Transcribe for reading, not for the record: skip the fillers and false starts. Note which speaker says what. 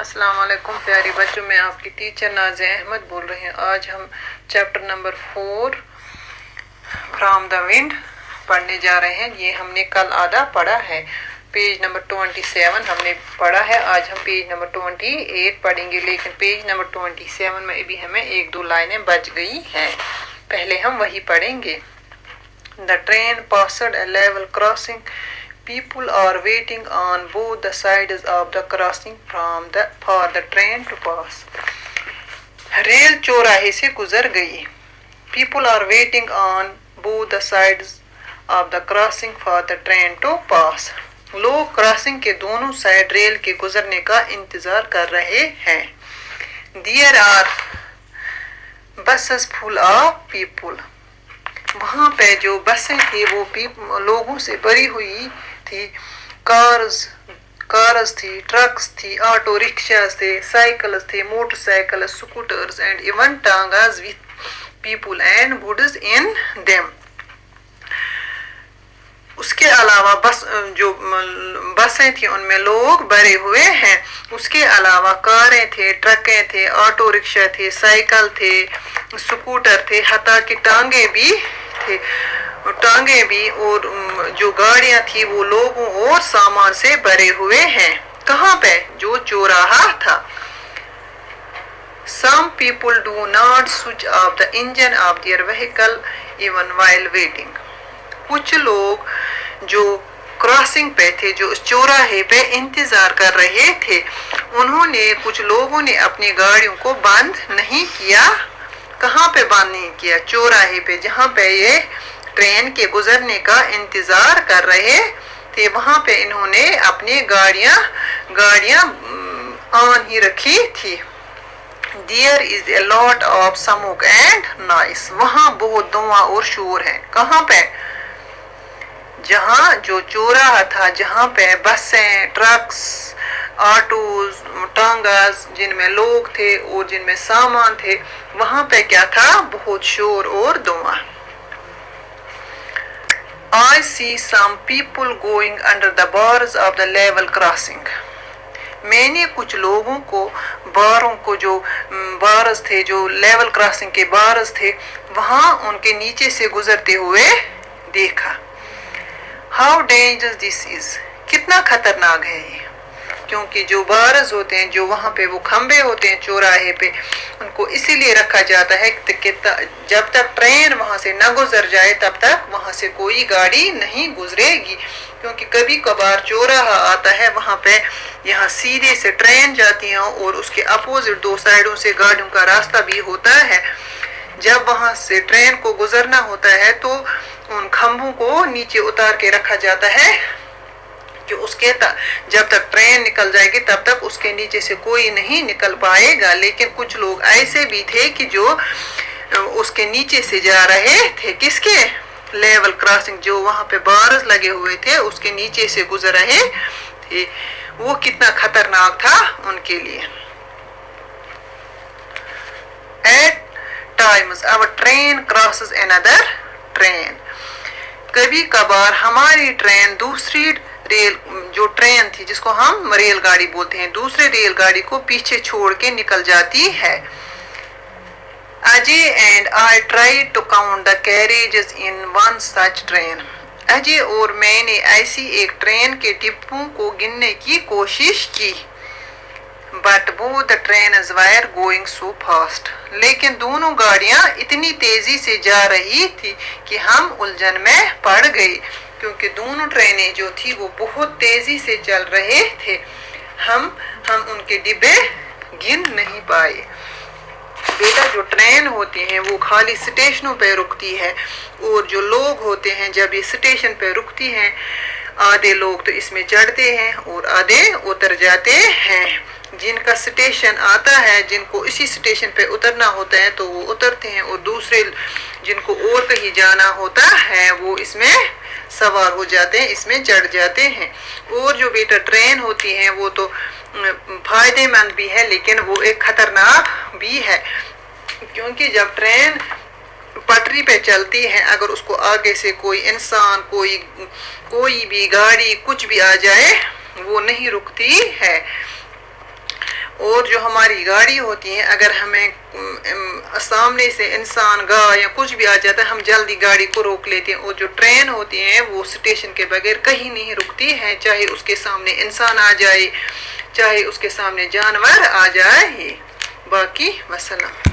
Speaker 1: अस्सलाम वालेकुम प्यारे बच्चों, मैं आपकी टीचर नाज़िया अहमद बोल रही हूँ। आज हम chapter number 4 from the wind पढ़ने जा रहे हैं। ये हमने कल आधा पढ़ा है। पेज नंबर 27 हमने पढ़ा है। आज हम पेज नंबर 28 पढ़ेंगे, लेकिन पेज नंबर 27 में अभी हमें एक दो लाइनें बच गई हैं। पहले हम वही पढ़ेंगे। The train passed a level crossing. People are waiting on both the sides of the crossing for the train to pass. Rail चौराहे से गुजर गई। People are waiting on both the sides of the crossing for the train to pass. लोग crossing के दोनों side rail के गुजरने का इंतजार कर रहे हैं। There are buses full of people. वहाँ पे जो बसें थी वो लोगों से भरी हुई थी। कार्स थी, ट्रक्स थी, ऑटो रिक्शास थे, साइकिल्स थे, motorcycle, scooters and even tangas with people and goods in them. उसके अलावा बसें थी, उनमें लोग भरे हुए हैं। उसके अलावा कारें थे, ट्रकें थे, ऑटो रिक्शा थे, साइकिल थे, स्कूटर थे, हत्ता कि टांगे भी थे। टांगे भी और जो गाड़ियां थी वो लोगों और सामान से भरे हुए हैं। कहाँ पे? जो चौराहा था। Some people do not switch off the engine of their vehicle even while waiting. कुछ लोग जो क्रॉसिंग पे थे, जो चौराहे पे इंतजार कर रहे थे, कुछ लोगों ने अपनी गाड़ियों को बंद नहीं किया। कहाँ पे बंद नहीं किया? चौराहे पे, जहाँ पे ये ट्रेन के गुजरने का इंतजार कर रहे थे, वहां पे इन्होंने अपनी गाड़ियां ऑन ही रखी थी। There is a lot of smoke and noise. वहां बहुत धुआं और शोर है। कहाँ पे? जहाँ जो चौराहा था, जहाँ पे बसें, ट्रक्स, ऑटोज, टांगास, जिनमें लोग थे और जिनमें सामान थे, वहां पे क्या था? बहुत शोर और धुआं। I see some people going under the bars of the level crossing. मैंने कुछ लोगों को बारों को, जो बार्स थे, जो लेवल क्रॉसिंग के बार्स थे, वहां उनके नीचे से गुजरते हुए देखा। How dangerous this is. कितना खतरनाक है ये। क्योंकि जो बार्स होते हैं, जो वहां पे वो खंबे होते हैं चौराहे पे, उनको इसीलिए रखा जाता है कि जब तक ट्रेन वहां से न गुजर जाए तब तक वहां से कोई गाड़ी नहीं गुजरेगी। क्योंकि कभी कभार चौराहा आता है, वहां पे यहाँ सीधे से ट्रेन जाती है और उसके अपोजिट दो साइडों से गाड़ियों का रास्ता भी होता है। जब वहां से ट्रेन को गुजरना होता है तो उन खंभों को नीचे उतार के रखा जाता है कि जब तक ट्रेन निकल जाएगी तब तक उसके नीचे से कोई नहीं निकल पाएगा। लेकिन कुछ लोग ऐसे भी थे कि जो उसके नीचे से जा रहे थे। किसके? लेवल क्रॉसिंग, जो वहां पे बार्स लगे हुए थे, उसके नीचे से गुजर रहे थे। वो कितना खतरनाक था उनके लिए। At times our train crosses another train. कभी कभार हमारी ट्रेन दूसरी जो ट्रेन थी, जिसको हम रेलगाड़ी बोलते हैं, दूसरे रेलगाड़ी को पीछे छोड़ के निकल जाती है। Ajay and I try to count the carriages in one such train. Ajay और मैंने ऐसी एक ट्रेन के डिब्बों को गिनने की कोशिश की। But both the trains were going so fast. लेकिन दोनों गाड़ियां इतनी तेजी से जा रही थी कि हम उलझन में पड़ गए। क्योंकि दोनों ट्रेनें जो थी वो बहुत तेजी से चल रहे थे। हम उनके डिब्बे गिन नहीं पाए। बेटा, जो ट्रेन होती हैं वो खाली स्टेशनों पे रुकती है, और जो लोग होते हैं जब ये स्टेशन पे रुकती हैं, आधे लोग तो इसमें चढ़ते हैं और आधे उतर जाते हैं। जिनका स्टेशन आता है, जिनको इसी स्टेशन पे उतरना होता है, तो वो उतरते हैं, और दूसरे जिनको और कहीं जाना होता है वो इसमें सवार हो जाते हैं, इसमें चढ़ जाते हैं। और जो बेटा ट्रेन होती है वो तो फायदेमंद भी है, लेकिन वो एक खतरनाक भी है। क्योंकि जब ट्रेन पटरी पे चलती है, अगर उसको आगे से कोई इंसान, कोई भी गाड़ी, कुछ भी आ जाए, वो नहीं रुकती है। اور جو ہماری گاڑی ہوتی ہے اگر ہمیں سامنے سے انسان گائے یا کچھ بھی آ جاتا ہے ہم جلدی گاڑی کو روک لیتے ہیں، اور جو ٹرین ہوتی ہیں وہ اسٹیشن کے بغیر کہیں نہیں رکتی ہے، چاہے اس کے سامنے انسان آ جائے چاہے اس کے سامنے جانور آ جائے۔ باقی وسلام۔